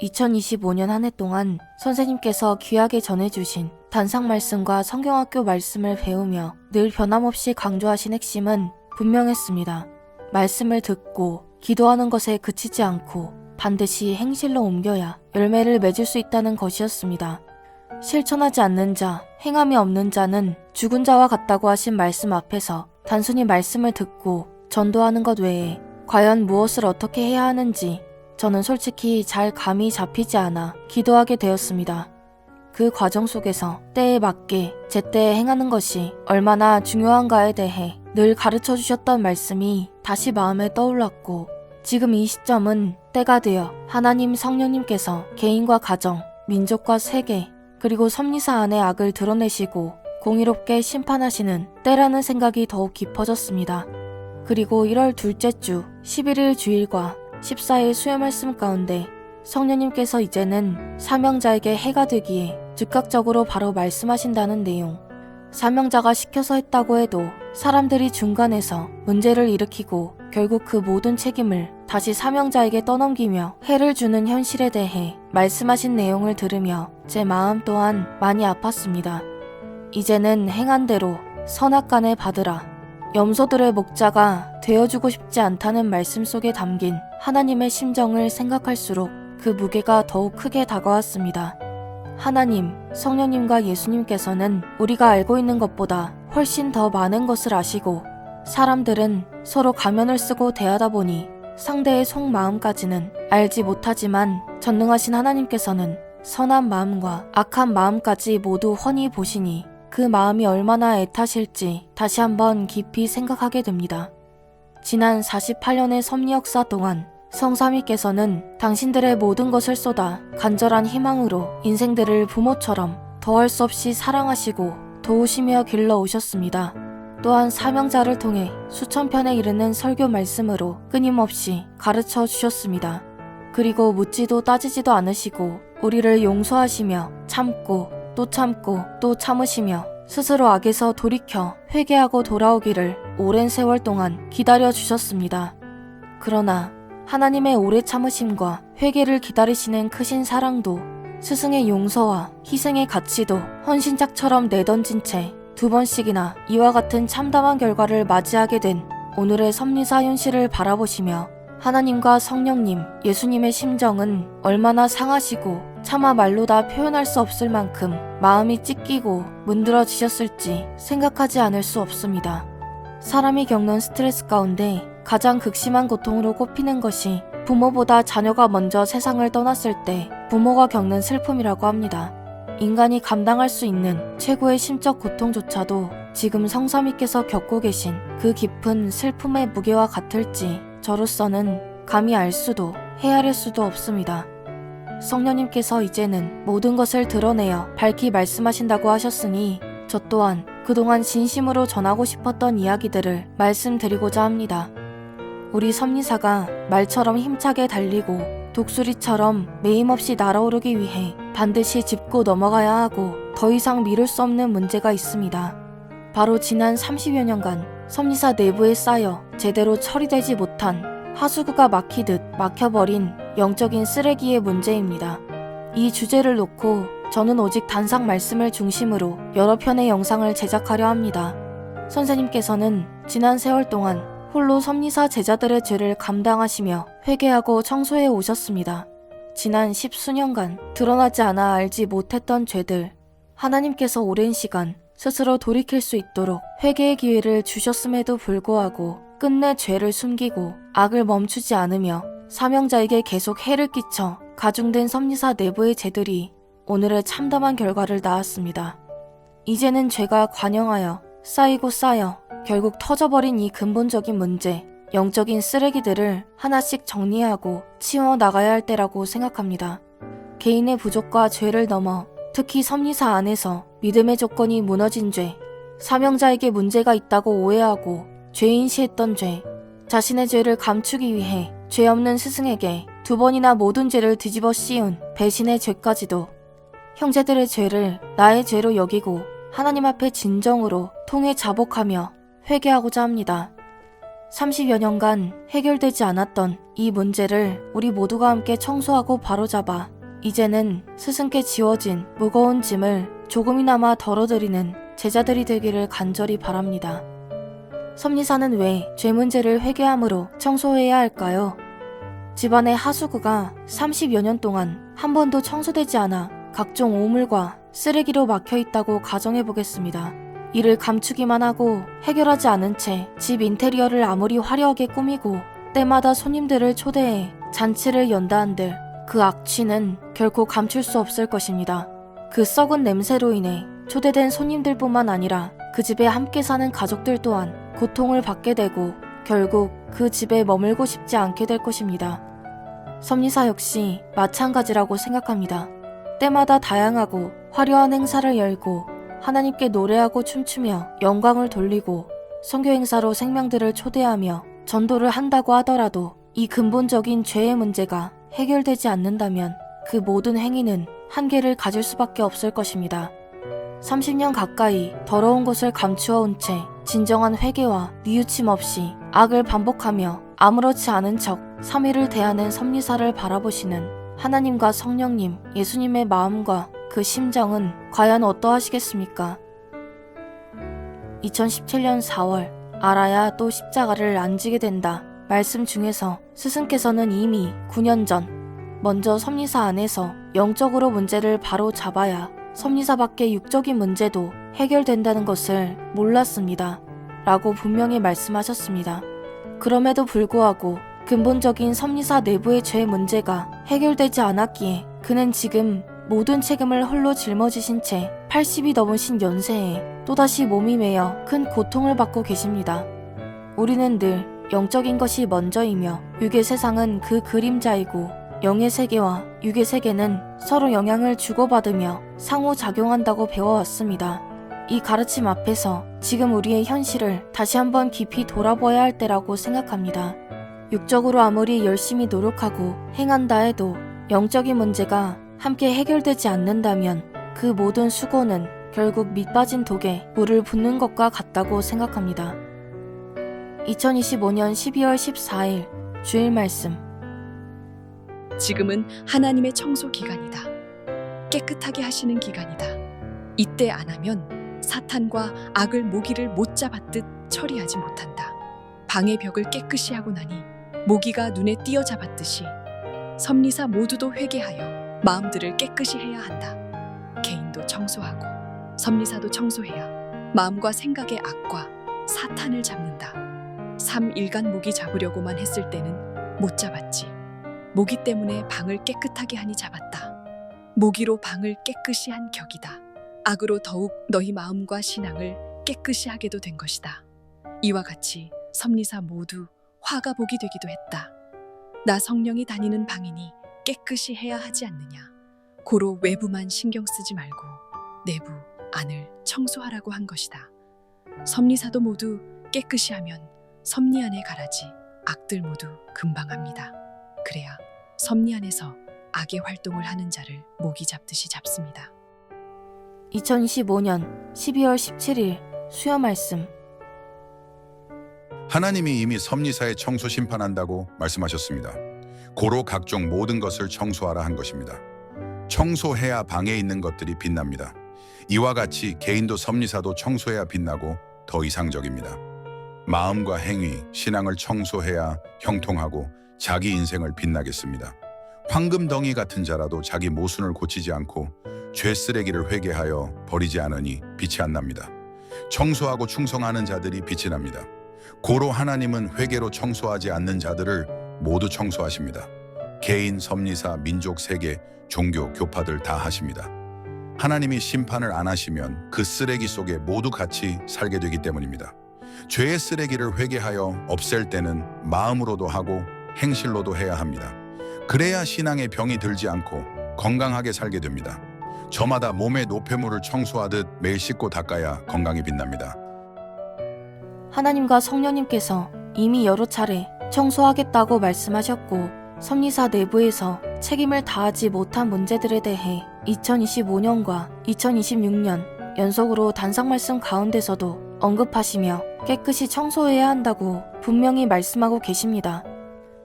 2025년 한 해 동안 선생님께서 귀하게 전해주신 단상 말씀과 성경학교 말씀을 배우며 늘 변함없이 강조하신 핵심은 분명했습니다. 말씀을 듣고 기도하는 것에 그치지 않고 반드시 행실로 옮겨야 열매를 맺을 수 있다는 것이었습니다. 실천하지 않는 자, 행함이 없는 자는 죽은 자와 같다고 하신 말씀 앞에서 단순히 말씀을 듣고 전도하는 것 외에 과연 무엇을 어떻게 해야 하는지 저는 솔직히 잘 감이 잡히지 않아 기도하게 되었습니다. 그 과정 속에서 때에 맞게 제때에 행하는 것이 얼마나 중요한가에 대해 늘 가르쳐 주셨던 말씀이 다시 마음에 떠올랐고, 지금 이 시점은 때가 되어 하나님 성령님께서 개인과 가정, 민족과 세계, 그리고 섭리사 안의 악을 드러내시고 공의롭게 심판하시는 때라는 생각이 더욱 깊어졌습니다. 그리고 1월 둘째 주 11일 주일과 14일 수요 말씀 가운데 성령님께서 이제는 사명자에게 해가 되기에 즉각적으로 바로 말씀하신다는 내용. 사명자가 시켜서 했다고 해도 사람들이 중간에서 문제를 일으키고 결국 그 모든 책임을 다시 사명자에게 떠넘기며 해를 주는 현실에 대해 말씀하신 내용을 들으며 제 마음 또한 많이 아팠습니다. 이제는 행한 대로 선악간에 받으라. 염소들의 목자가 되어주고 싶지 않다는 말씀 속에 담긴 하나님의 심정을 생각할수록 그 무게가 더욱 크게 다가왔습니다. 하나님, 성령님과 예수님께서는 우리가 알고 있는 것보다 훨씬 더 많은 것을 아시고, 사람들은 서로 가면을 쓰고 대하다 보니 상대의 속마음까지는 알지 못하지만 전능하신 하나님께서는 선한 마음과 악한 마음까지 모두 훤히 보시니 그 마음이 얼마나 애타실지 다시 한번 깊이 생각하게 됩니다. 지난 48년의 섭리 역사 동안 성삼위께서는 당신들의 모든 것을 쏟아 간절한 희망으로 인생들을 부모처럼 더할 수 없이 사랑하시고 도우시며 길러오셨습니다. 또한 사명자를 통해 수천 편에 이르는 설교 말씀으로 끊임없이 가르쳐 주셨습니다. 그리고 묻지도 따지지도 않으시고 우리를 용서하시며 참고 또 참으시며 스스로 악에서 돌이켜 회개하고 돌아오기를 오랜 세월 동안 기다려 주셨습니다. 그러나 하나님의 오래 참으심과 회개를 기다리시는 크신 사랑도 스승의 용서와 희생의 가치도 헌신짝처럼 내던진 채 2번씩이나 이와 같은 참담한 결과를 맞이하게 된 오늘의 섭리사 현실을 바라보시며 하나님과 성령님, 예수님의 심정은 얼마나 상하시고 차마 말로 다 표현할 수 없을 만큼 마음이 찢기고 문드러지셨을지 생각하지 않을 수 없습니다. 사람이 겪는 스트레스 가운데 가장 극심한 고통으로 꼽히는 것이 부모보다 자녀가 먼저 세상을 떠났을 때 부모가 겪는 슬픔이라고 합니다. 인간이 감당할 수 있는 최고의 심적 고통조차도 지금 성삼위께서 겪고 계신 그 깊은 슬픔의 무게와 같을지 저로서는 감히 알 수도 헤아릴 수도 없습니다. 성령님께서 이제는 모든 것을 드러내어 밝히 말씀하신다고 하셨으니 저 또한 그동안 진심으로 전하고 싶었던 이야기들을 말씀드리고자 합니다. 우리 섭리사가 말처럼 힘차게 달리고 독수리처럼 매임없이 날아오르기 위해 반드시 짚고 넘어가야 하고 더 이상 미룰 수 없는 문제가 있습니다. 바로 지난 30여 년간 섭리사 내부에 쌓여 제대로 처리되지 못한 하수구가 막히듯 막혀버린 영적인 쓰레기의 문제입니다. 이 주제를 놓고 저는 오직 단상 말씀을 중심으로 여러 편의 영상을 제작하려 합니다. 선생님께서는 지난 세월 동안 홀로 섭리사 제자들의 죄를 감당하시며 회개하고 청소해 오셨습니다. 지난 10수년간 드러나지 않아 알지 못했던 죄들, 하나님께서 오랜 시간 스스로 돌이킬 수 있도록 회개의 기회를 주셨음에도 불구하고 끝내 죄를 숨기고 악을 멈추지 않으며 사명자에게 계속 해를 끼쳐 가중된 섭리사 내부의 죄들이 오늘의 참담한 결과를 낳았습니다. 이제는 죄가 관영하여 쌓여 결국 터져버린 이 근본적인 문제, 영적인 쓰레기들을 하나씩 정리하고 치워나가야 할 때라고 생각합니다. 개인의 부족과 죄를 넘어 특히 섭리사 안에서 믿음의 조건이 무너진 죄, 사명자에게 문제가 있다고 오해하고 죄인시했던 죄, 자신의 죄를 감추기 위해 죄 없는 스승에게 2번이나 모든 죄를 뒤집어 씌운 배신의 죄까지도, 형제들의 죄를 나의 죄로 여기고 하나님 앞에 진정으로 통해 자복하며 회개하고자 합니다. 30여 년간 해결되지 않았던 이 문제를 우리 모두가 함께 청소하고 바로잡아 이제는 스승께 지워진 무거운 짐을 조금이나마 덜어드리는 제자들이 되기를 간절히 바랍니다. 섭리사는 왜 죄 문제를 회개함으로 청소해야 할까요? 집안의 하수구가 30여 년 동안 한 번도 청소되지 않아 각종 오물과 쓰레기로 막혀 있다고 가정해 보겠습니다. 이를 감추기만 하고 해결하지 않은 채 집 인테리어를 아무리 화려하게 꾸미고 때마다 손님들을 초대해 잔치를 연다 한들 그 악취는 결코 감출 수 없을 것입니다. 그 썩은 냄새로 인해 초대된 손님들뿐만 아니라 그 집에 함께 사는 가족들 또한 고통을 받게 되고 결국 그 집에 머물고 싶지 않게 될 것입니다. 섭리사 역시 마찬가지라고 생각합니다. 때마다 다양하고 화려한 행사를 열고 하나님께 노래하고 춤추며 영광을 돌리고 선교 행사로 생명들을 초대하며 전도를 한다고 하더라도 이 근본적인 죄의 문제가 해결되지 않는다면 그 모든 행위는 한계를 가질 수밖에 없을 것입니다. 30년 가까이 더러운 것을 감추어 온 채 진정한 회개와 뉘우침 없이 악을 반복하며 아무렇지 않은 척 3일을 대하는 섭리사를 바라보시는 하나님과 성령님, 예수님의 마음과 그 심정은 과연 어떠하시겠습니까? 2017년 4월 알아야 또 십자가를 안 지게 된다 말씀 중에서 스승께서는 이미 9년 전 먼저 섭리사 안에서 영적으로 문제를 바로 잡아야 섭리사 밖의 육적인 문제도 해결된다는 것을 몰랐습니다. 라고 분명히 말씀하셨습니다. 그럼에도 불구하고 근본적인 섭리사 내부의 죄 문제가 해결되지 않았기에 그는 지금 모든 책임을 홀로 짊어지신 채 80이 넘으신 연세에 또다시 몸이 메어 큰 고통을 받고 계십니다. 우리는 늘 영적인 것이 먼저이며 육의 세상은 그 그림자이고 영의 세계와 육의 세계는 서로 영향을 주고받으며 상호작용한다고 배워왔습니다. 이 가르침 앞에서 지금 우리의 현실을 다시 한번 깊이 돌아보아야 할 때라고 생각합니다. 육적으로 아무리 열심히 노력하고 행한다 해도 영적인 문제가 함께 해결되지 않는다면 그 모든 수고는 결국 밑 빠진 독에 물을 붓는 것과 같다고 생각합니다. 2025년 12월 14일 주일 말씀. 지금은 하나님의 청소 기간이다. 깨끗하게 하시는 기간이다. 이때 안 하면 사탄과 악을 모기를 못 잡았듯 처리하지 못한다. 방의 벽을 깨끗이 하고 나니 모기가 눈에 띄어잡았듯이 섭리사 모두도 회개하여 마음들을 깨끗이 해야 한다. 개인도 청소하고 섭리사도 청소해야 마음과 생각의 악과 사탄을 잡는다. 3일간 모기 잡으려고만 했을 때는 못 잡았지. 모기 때문에 방을 깨끗하게 하니 잡았다. 모기로 방을 깨끗이 한 격이다. 악으로 더욱 너희 마음과 신앙을 깨끗이 하게도 된 것이다. 이와 같이 섭리사 모두 화가 복이 되기도 했다. 나 성령이 다니는 방이니 깨끗이 해야 하지 않느냐. 고로 외부만 신경 쓰지 말고 내부 안을 청소하라고 한 것이다. 섭리사도 모두 깨끗이 하면 섭리 안에 가라지 악들 모두 금방 합니다. 그래야 섭리 안에서 악의 활동을 하는 자를 모기 잡듯이 잡습니다. 2025년 12월 17일 수요 말씀. 하나님이 이미 섭리사에 청소 심판한다고 말씀하셨습니다. 고로 각종 모든 것을 청소하라 한 것입니다. 청소해야 방에 있는 것들이 빛납니다. 이와 같이 개인도 섭리사도 청소해야 빛나고 더 이상적입니다. 마음과 행위, 신앙을 청소해야 형통하고 자기 인생을 빛나겠습니다. 황금덩이 같은 자라도 자기 모순을 고치지 않고 죄 쓰레기를 회개하여 버리지 않으니 빛이 안 납니다. 청소하고 충성하는 자들이 빛이 납니다. 고로 하나님은 회개로 청소하지 않는 자들을 모두 청소하십니다. 개인, 섭리사, 민족, 세계, 종교, 교파들 다 하십니다. 하나님이 심판을 안 하시면 그 쓰레기 속에 모두 같이 살게 되기 때문입니다. 죄의 쓰레기를 회개하여 없앨 때는 마음으로도 하고 행실로도 해야 합니다. 그래야 신앙의 병이 들지 않고 건강하게 살게 됩니다. 저마다 몸의 노폐물을 청소하듯 매일 씻고 닦아야 건강이 빛납니다. 하나님과 성령님께서 이미 여러 차례 청소하겠다고 말씀하셨고 섭리사 내부에서 책임을 다하지 못한 문제들에 대해 2025년과 2026년 연속으로 단상 말씀 가운데서도 언급하시며 깨끗이 청소해야 한다고 분명히 말씀하고 계십니다.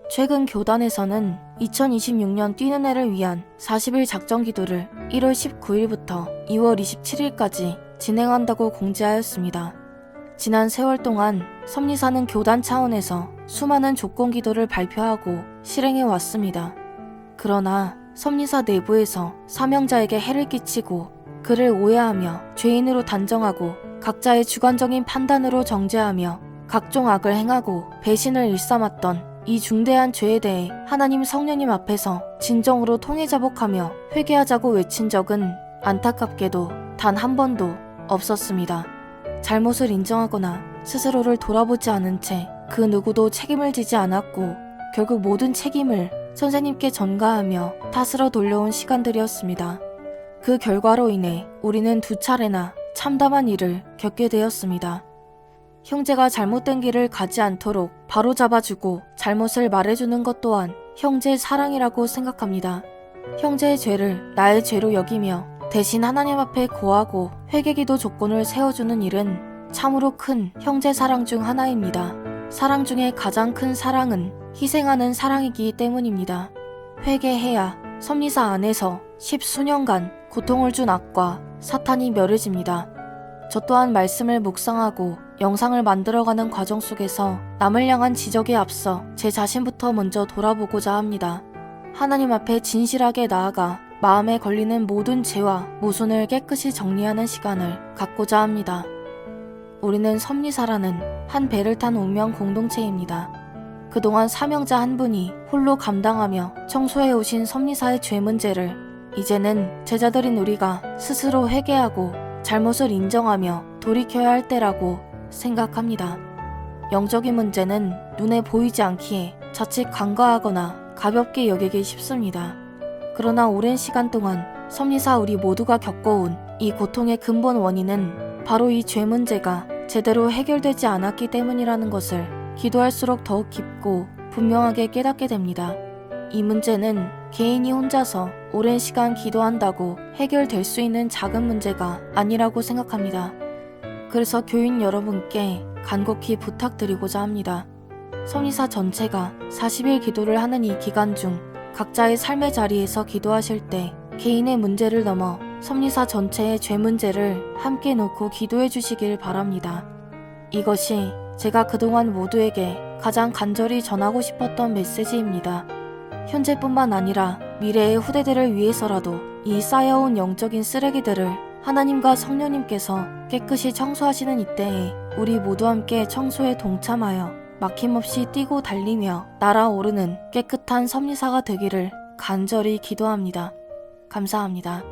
최근 교단에서는 2026년 뛰는 해를 위한 40일 작정 기도를 1월 19일부터 2월 27일까지 진행한다고 공지하였습니다. 지난 세월 동안 섭리사는 교단 차원에서 수많은 조건 기도를 발표하고 실행해 왔습니다. 그러나 섭리사 내부에서 사명자에게 해를 끼치고 그를 오해하며 죄인으로 단정하고 각자의 주관적인 판단으로 정죄하며 각종 악을 행하고 배신을 일삼았던 이 중대한 죄에 대해 하나님 성령님 앞에서 진정으로 통회자복하며 회개하자고 외친 적은 안타깝게도 단 한 번도 없었습니다. 잘못을 인정하거나 스스로를 돌아보지 않은 채 그 누구도 책임을 지지 않았고 결국 모든 책임을 선생님께 전가하며 탓으로 돌려온 시간들이었습니다. 그 결과로 인해 우리는 2차례나 참담한 일을 겪게 되었습니다. 형제가 잘못된 길을 가지 않도록 바로잡아주고 잘못을 말해주는 것 또한 형제의 사랑이라고 생각합니다. 형제의 죄를 나의 죄로 여기며 대신 하나님 앞에 고하고 회개기도 조건을 세워주는 일은 참으로 큰 형제 사랑 중 하나입니다. 사랑 중에 가장 큰 사랑은 희생하는 사랑이기 때문입니다. 회개해야 섭리사 안에서 10수년간 고통을 준 악과 사탄이 멸해집니다. 저 또한 말씀을 묵상하고 영상을 만들어가는 과정 속에서 남을 향한 지적에 앞서 제 자신부터 먼저 돌아보고자 합니다. 하나님 앞에 진실하게 나아가 마음에 걸리는 모든 죄와 모순을 깨끗이 정리하는 시간을 갖고자 합니다. 우리는 섭리사라는 한 배를 탄 운명 공동체입니다. 그동안 사명자 한 분이 홀로 감당하며 청소해오신 섭리사의 죄 문제를 이제는 제자들인 우리가 스스로 회개하고 잘못을 인정하며 돌이켜야 할 때라고 생각합니다. 영적인 문제는 눈에 보이지 않기에 자칫 간과하거나 가볍게 여기기 쉽습니다. 그러나 오랜 시간 동안 섭리사 우리 모두가 겪어온 이 고통의 근본 원인은 바로 이 죄 문제가 제대로 해결되지 않았기 때문이라는 것을 기도할수록 더욱 깊고 분명하게 깨닫게 됩니다. 이 문제는 개인이 혼자서 오랜 시간 기도한다고 해결될 수 있는 작은 문제가 아니라고 생각합니다. 그래서 교인 여러분께 간곡히 부탁드리고자 합니다. 섭리사 전체가 40일 기도를 하는 이 기간 중 각자의 삶의 자리에서 기도하실 때 개인의 문제를 넘어 섭리사 전체의 죄 문제를 함께 놓고 기도해 주시길 바랍니다. 이것이 제가 그동안 모두에게 가장 간절히 전하고 싶었던 메시지입니다. 현재뿐만 아니라 미래의 후대들을 위해서라도 이 쌓여온 영적인 쓰레기들을 하나님과 성령님께서 깨끗이 청소하시는 이때에 우리 모두 함께 청소에 동참하여 막힘없이 뛰고 달리며 날아오르는 깨끗한 섭리사가 되기를 간절히 기도합니다. 감사합니다.